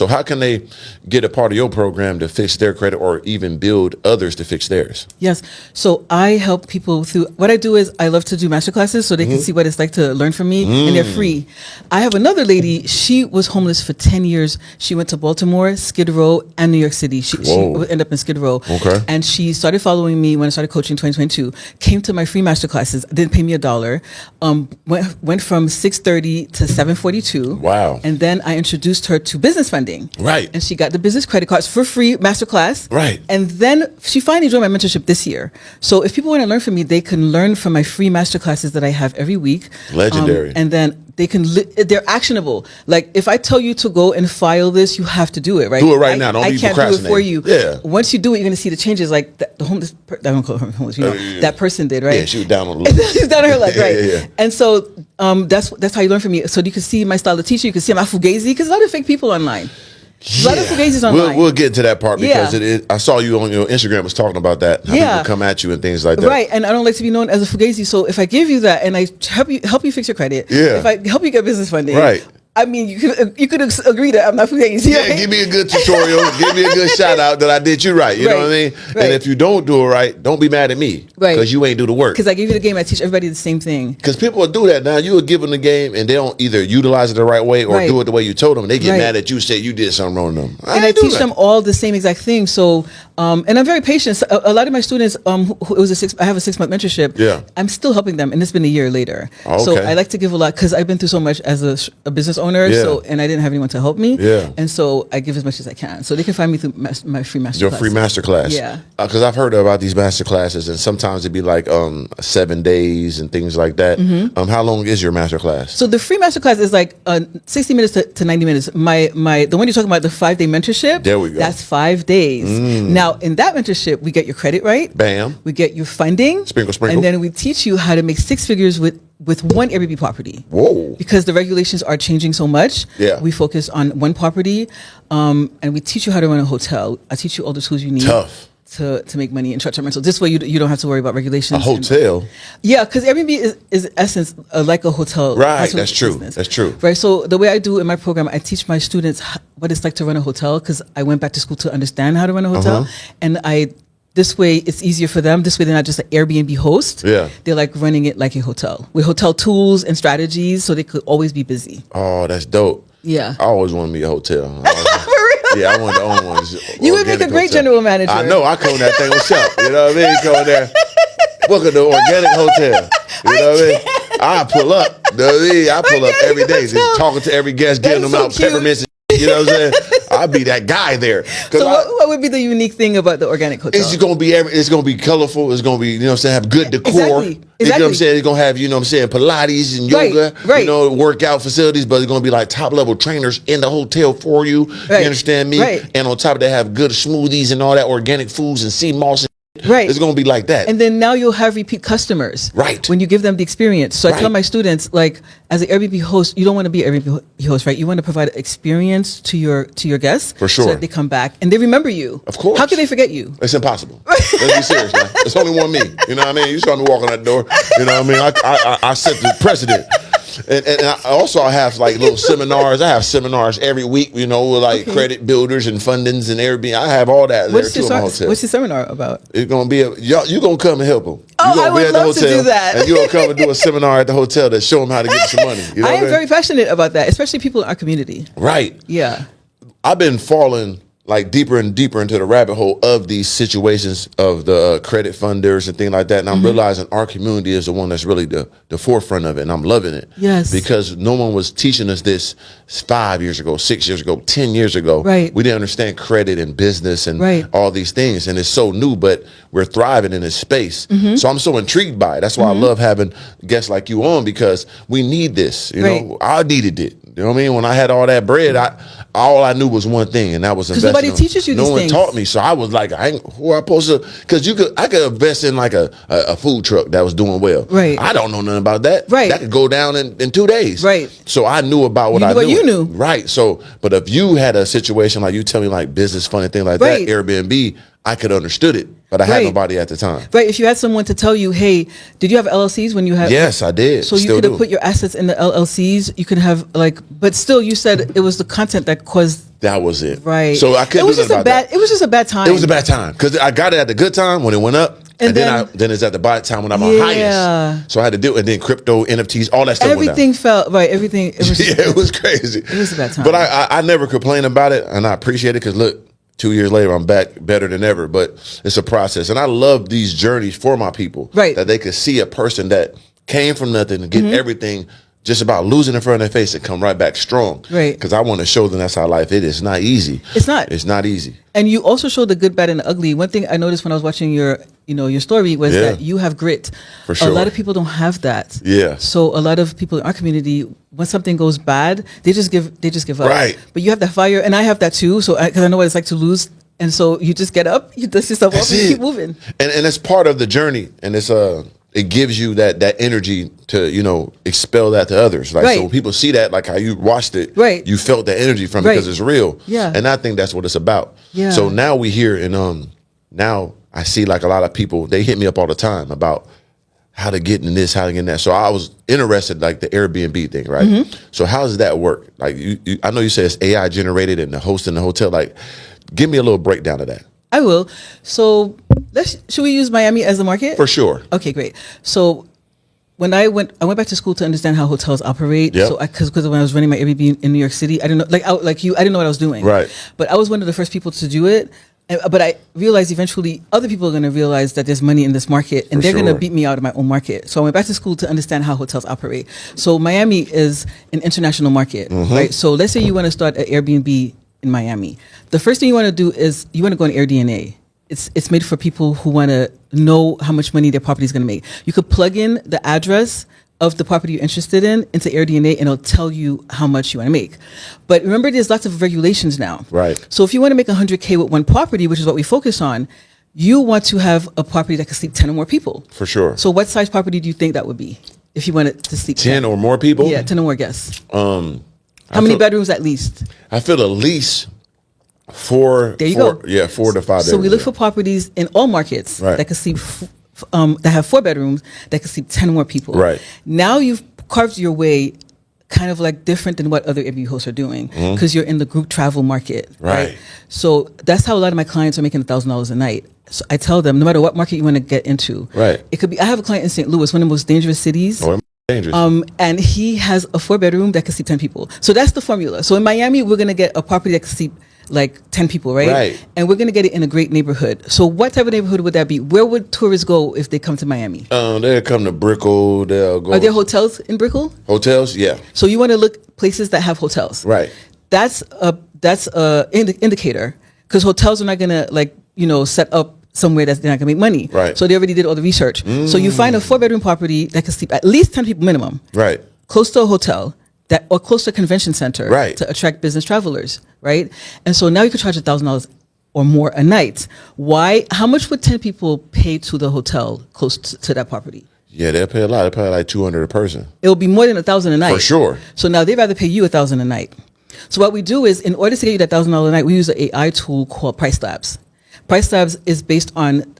So how can they get a part of your program to fix their credit or even build others to fix theirs? Yes. So I help people through, what I do is I love to do masterclasses so they can see what it's like to learn from me, and they're free. I have another lady, she was homeless for 10 years. She went to Baltimore, Skid Row, and New York City. She ended up in Skid Row. Okay. And she started following me when I started coaching in 2022, came to my free masterclasses, didn't pay me $1, went from 630 to 742. Wow. And then I introduced her to business funding. Right. And she got the business credit cards for free masterclass. Right. And then she finally joined my mentorship this year. So if people want to learn from me, they can learn from my free masterclasses that I have every week. Legendary. And then they can, they're actionable. Like if I tell you to go and file this, you have to do it, right? Do it right now. Don't be procrastinating. I can't do it for you. Yeah. Once you do it, you're going to see the changes. Like the homeless, I don't call her homeless, that person did, right? Yeah, she was down on the luck. She was down on her luck, right? Yeah. And so that's how you learn from me. So you can see my style of teaching. You can see my fugazi, because a lot of fake people online. A lot of fugazis online. We'll get to that part because I saw you on your Instagram was talking about that. How people come at you and things like that. Right, and I don't like to be known as a fugazi. So if I give you that and I help you fix your credit, if I help you get business funding, right. I mean, you could agree that I'm not fugazi. Yeah, right? Give me a good tutorial. Give me a good shout out that I did you right. You know what I mean? Right. And if you don't do it right, don't be mad at me. Right. Because you ain't do the work. Because I gave you the game, I teach everybody the same thing. Because people will do that now. You will give them the game and they don't either utilize it the right way or do it the way you told them. They get mad at you, say you did something wrong to them. And I teach them all the same exact thing. So, and I'm very patient. So a lot of my students, I have a 6-month mentorship. Yeah. I'm still helping them, and it's been a year later. Okay. So I like to give a lot because I've been through so much as a business owner. Yeah. So, and I didn't have anyone to help me. Yeah. And so I give as much as I can. So they can find me through my free masterclass. Your free masterclass. Yeah. Because I've heard about these masterclasses, and sometimes it'd be like 7 days and things like that. How long is your masterclass? So the free masterclass is like 60 minutes to 90 minutes. The one you're talking about, the 5-day mentorship. There we go. That's 5 days. Now in that mentorship, we get your credit right. Bam. We get your funding. Sprinkle. And then we teach you how to make 6 figures with one Airbnb property. Whoa. Because the regulations are changing so much. Yeah. We focus on one property, and we teach you how to run a hotel. I teach you all the tools you need. Tough. To make money in short-term rental. This way you don't have to worry about regulations. A hotel? Yeah, because Airbnb is in essence like a hotel. Right, that's true. That's true. Right, so the way I do in my program, I teach my students what it's like to run a hotel because I went back to school to understand how to run a hotel. And this way it's easier for them. This way they're not just an Airbnb host. Yeah. They're like running it like a hotel with hotel tools and strategies so they could always be busy. Oh, that's dope. Yeah. I always wanted me a hotel. Yeah, I wanted to own one. You would make a great general manager. I know. I come that thing. What's up? You know what I mean? Come there. Look at the organic hotel. You know what I mean? I pull up. You know what I mean? I pull up every day, just talking to every guest, giving them out peppermints. You know what I'm saying? I'll be that guy there. So what would be the unique thing about the organic hotel? It's gonna be colorful. It's gonna be, you know what I'm saying, have good decor. Exactly. You know what I'm saying? It's gonna have, you know what I'm saying, Pilates and yoga, you know, workout facilities, but it's gonna be like top level trainers in the hotel for you. You understand me? And on top of that, have good smoothies and all that organic foods and sea moss. Right. It's going to be like that. And then now you'll have repeat customers. Right. When you give them the experience. So I tell my students, like, as an Airbnb host, you don't want to be an Airbnb host, right? You want to provide an experience to your guests. For sure. So that they come back and they remember you. Of course. How can they forget you? It's impossible. Let's be serious, man. There's only one me. You know what I mean? You saw me walking that door. You know what I mean? I set the precedent. And I have like little seminars. I have seminars every week, you know, with like credit builders and fundings and Airbnb. I have all that there too in my hotel. What's your seminar about? It's going to be you're going to come and help them. Oh, I would love to do that. And you're going to come and do a seminar at the hotel to show them how to get some money. You know I am very passionate about that, especially people in our community. Right. Yeah. I've been falling like deeper and deeper into the rabbit hole of these situations of the credit funders and things like that. And I'm realizing our community is the one that's really the forefront of it. And I'm loving it. Yes. Because no one was teaching us this 5 years ago, 6 years ago, 10 years ago. Right. We didn't understand credit and business and all these things. And it's so new, but we're thriving in this space. So I'm so intrigued by it. That's why I love having guests like you on, because we need this. You know, I needed it. You know what I mean? When I had all that bread, all I knew was one thing, and that was investing. Because nobody teaches you these things. No one taught me, so I was like, who am I supposed to? Because I could invest in like a food truck that was doing well. Right. I don't know nothing about that. Right. That could go down in 2 days. Right. So I knew about what I knew. What you knew. Right. So, but if you had a situation like you tell me like business fund and thing like that, Airbnb, I could have understood it. but I had nobody at the time. Right. If you had someone to tell you, hey, did you have LLCs when you had? Yes, I did. So you could have put your assets in the LLCs. You could have but still, you said it was the content that caused. That was it. Right. So I couldn't do nothing about that. It was just a bad time. It was a bad time because I got it at the good time when it went up. And then it's at the bad time when I'm on highest. So I had to do it. And then crypto, NFTs, all that stuff everything fell, right. Everything. It was, it was crazy. It was a bad time. But I never complain about it. And I appreciate it because look, 2 years later, I'm back better than ever. But it's a process. And I love these journeys for my people. Right. That they could see a person that came from nothing and get everything just about losing in front of their face and come right back strong. Right. Because I want to show them that's how life it is. It's not easy. It's not. It's not easy. And you also show the good, bad, and the ugly. One thing I noticed when I was watching your story was that you have grit. For sure. A lot of people don't have that. Yeah. So a lot of people in our community, when something goes bad, they just give up. Right. But you have that fire, and I have that too. So because I know what it's like to lose. And so you just get up, you dust yourself off, and you keep moving. And it's part of the journey, and it gives you that energy to expel that to others. Like so when people see that, like how you watched it, you felt that energy from it because it's real. Yeah. And I think that's what it's about. Yeah. So now we hear and now I see like a lot of people, they hit me up all the time about how to get in this, how to get in that. So I was interested like the Airbnb thing, right? So how does that work? Like I know you say it's AI generated and the host in the hotel. Like give me a little breakdown of that. I will. So should we use Miami as the market? For sure. Okay, great. So when I went back to school to understand how hotels operate. Yep. So because when I was running my Airbnb in New York City, I didn't know, I didn't know what I was doing. Right. But I was one of the first people to do it. But I realized eventually other people are going to realize that there's money in this market and they're going to beat me out of my own market. So I went back to school to understand how hotels operate. So Miami is an international market, right? So let's say you want to start an Airbnb in Miami. The first thing you want to do is you want to go on AirDNA. It's made for people who want to know how much money their property is going to make. You could plug in the address of the property you're interested in into AirDNA and it'll tell you how much you want to make. But remember, there's lots of regulations now. Right. So if you want to make 100K with one property, which is what we focus on, you want to have a property that can sleep 10 or more people. For sure. So what size property do you think that would be if you wanted to sleep 10 or more people? Yeah, 10 or more guests. How many bedrooms at least? I feel at least 4. There you go. Yeah, 4 to 5 bedrooms. So we look for properties in all markets that can sleep, that have 4 bedrooms, that can sleep 10 more people. Right. Now you've carved your way kind of like different than what other Airbnb hosts are doing because you're in the group travel market. Right. So that's how a lot of my clients are making $1,000 a night. So I tell them, no matter what market you want to get into, it could be, I have a client in St. Louis, one of the most dangerous cities. Dangerous. And he has a 4-bedroom that can seat 10 people. So that's the formula. So in Miami, we're going to get a property that can seat like 10 people, right? Right. And we're going to get it in a great neighborhood. So what type of neighborhood would that be? Where would tourists go if they come to Miami? They'll come to Brickell. They'll go. Are there hotels in Brickell? Hotels, yeah. So you want to look places that have hotels. Right. That's a indicator because hotels are not going to set up somewhere that's they're not going to make money. Right. So they already did all the research. So you find a 4-bedroom property that can sleep at least 10 people minimum. Right. Close to a hotel or close to a convention center. Right. To attract business travelers. Right. And so now you could charge $1,000 or more a night. Why? How much would 10 people pay to the hotel close to that property? Yeah, they'll pay a lot. They'll pay like $200 a person. It'll be more than $1,000 a night. For sure. So now they'd rather pay you $1,000 a night. So what we do is, in order to get you that $1,000 a night, we use an AI tool called Price Labs. Price Labs is based on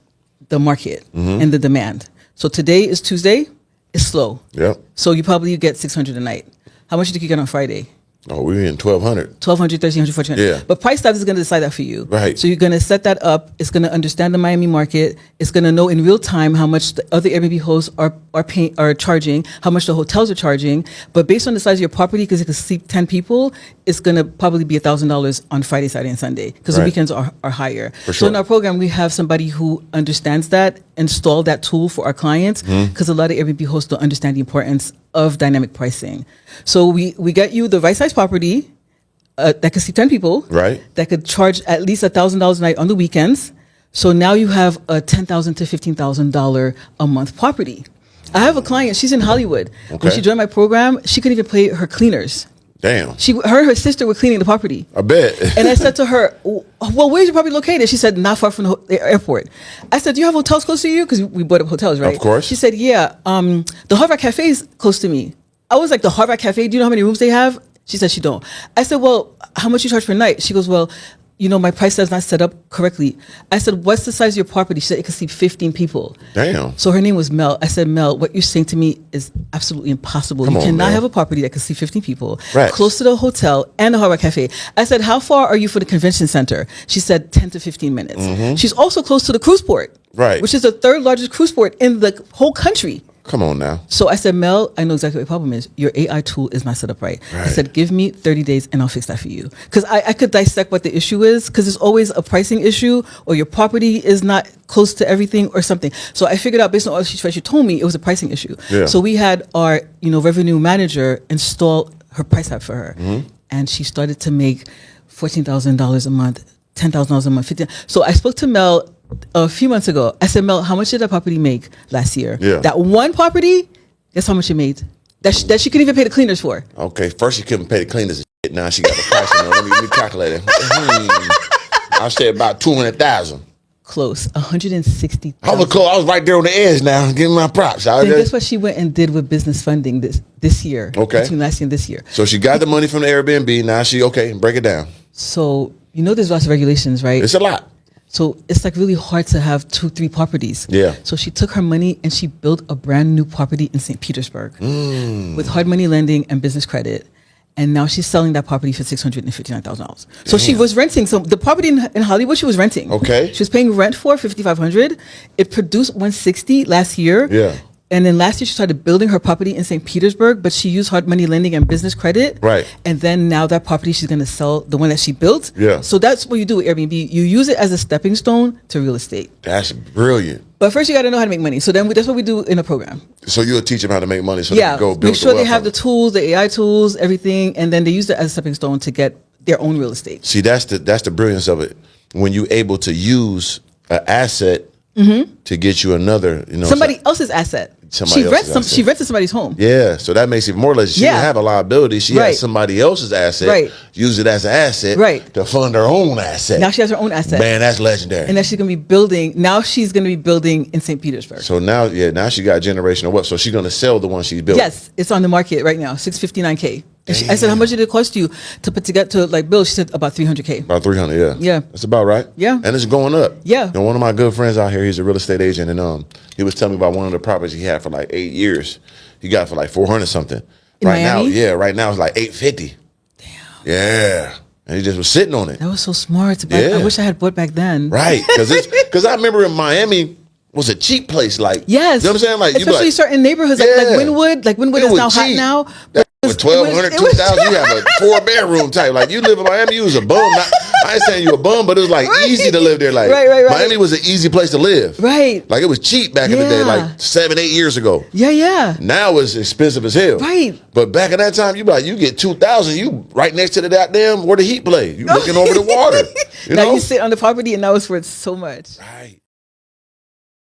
the market and the demand. So today is Tuesday. It's slow. Yep. So you probably get $600 a night. How much do you think you get on Friday? Oh, we're in 1,200. 1,200, 1,300, 1,400. Yeah. But Price Labs is going to decide that for you. Right. So you're going to set that up. It's going to understand the Miami market. It's going to know in real time how much the other Airbnb hosts are charging, how much the hotels are charging. But based on the size of your property, because it can seat 10 people, it's going to probably be $1,000 on Friday, Saturday, and Sunday because the weekends are higher. For sure. So in our program, we have somebody who understands that, install that tool for our clients because a lot of Airbnb hosts don't understand the importance of dynamic pricing. So we get you the right size property that could seat 10 people, right? That could charge at least $1,000 a night on the weekends. So now you have a $10,000 to $15,000 a month property. I have a client, she's in Hollywood. Okay. When she joined my program, she couldn't even pay her cleaners. Damn. Her and her sister were cleaning the property. I bet. And I said to her, well, where's your property located? She said, not far from the airport. I said, do you have hotels close to you? Because we bought up hotels, right? Of course. She said, yeah, the Hard Rock Cafe is close to me. I was like, the Hard Rock Cafe, do you know how many rooms they have? She said she don't. I said, well, how much you charge per night? She goes, well, my price is not set up correctly. I said, what's the size of your property? She said, it could seat 15 people. Damn. So her name was Mel. I said, Mel, what you're saying to me is absolutely impossible. You cannot have a property that could seat 15 people, close to the hotel and the Hard Rock Cafe. I said, how far are you for the convention center? She said 10 to 15 minutes. Mm-hmm. She's also close to the cruise port, which is the third largest cruise port in the whole country. Come on now. So I said, Mel, I know exactly what your problem is. Your AI tool is not set up right. I said, give me 30 days and I'll fix that for you. Because I could dissect what the issue is, because it's always a pricing issue, or your property is not close to everything or something. So I figured out, based on all she told me, it was a pricing issue. Yeah. So we had our revenue manager install her price app for her. Mm-hmm. And she started to make $14,000 a month, $10,000 a month, $15,000. So I spoke to Mel a few months ago. I said, Mel, how much did that property make last year? Yeah. That one property, guess how much it made? That she couldn't even pay the cleaners for. Okay, first she couldn't pay the cleaners and shit. Now she got the price. Let me calculate it. I'll say about 200,000. Close, 160,000. I was close. I was right there on the edge now, giving my props. Then guess what she went and did with business funding this year? Okay. Between last year and this year. So she got the money from the Airbnb. Now break it down. So, there's lots of regulations, right? It's a lot. So it's like really hard to have 2-3 properties. Yeah. So she took her money and she built a brand new property in St. Petersburg with hard money lending and business credit. And now she's selling that property for $659,000. So she was renting. So the property in Hollywood, she was renting. Okay. She was paying rent for $5,500. It produced $160 last year. Yeah. And then last year she started building her property in St. Petersburg, but she used hard money lending and business credit. Right. And then now that property she's going to sell, the one that she built. Yeah. So that's what you do with Airbnb. You use it as a stepping stone to real estate. That's brilliant. But first you got to know how to make money. So then that's what we do in a program. So you'll teach them how to make money so they can go build make sure they have the tools, the AI tools, everything, and then they use it as a stepping stone to get their own real estate. See, that's the brilliance of it. When you're able to use an asset to get you another, somebody else's asset. She rented somebody's home. Yeah, so that makes it more or less. She didn't have a liability. She had somebody else's asset. Right. Use it as an asset to fund her own asset. Now she has her own asset. Man, that's legendary. And then she's going to be building. Now she's going to be building in St. Petersburg. So now she got generational wealth. So she's going to sell the one she's built. Yes, it's on the market right now, $659K. And I said, how much did it cost you to put together to build? She said about $300K. About 300, yeah. Yeah. That's about right. Yeah. And it's going up. Yeah. And one of my good friends out here, he's a real estate agent, and he was telling me about one of the properties he had for like 8 years. He got it for like 400 something. In Miami? Right now it's like 850. Damn. Yeah. And he just was sitting on it. That was so smart. I wish I had bought back then. Right. Because I remember in Miami was a cheap place. Like, yes. You know what I'm saying? Like, especially certain neighborhoods like Wynwood. Like Wynwood is now cheap. hot now. With 1,200, 2,000, you have a 4-bedroom type. Like, you live in Miami, you was a bum. I ain't saying you a bum, but it was like easy to live there. Like, Miami was an easy place to live. Right. Like, it was cheap back in the day, like 7-8 years ago. Yeah, yeah. Now it's expensive as hell. Right. But back in that time, you get 2,000, you right next to the goddamn where the heat play. You looking over the water. Now you sit on the property and now it's worth so much. Right.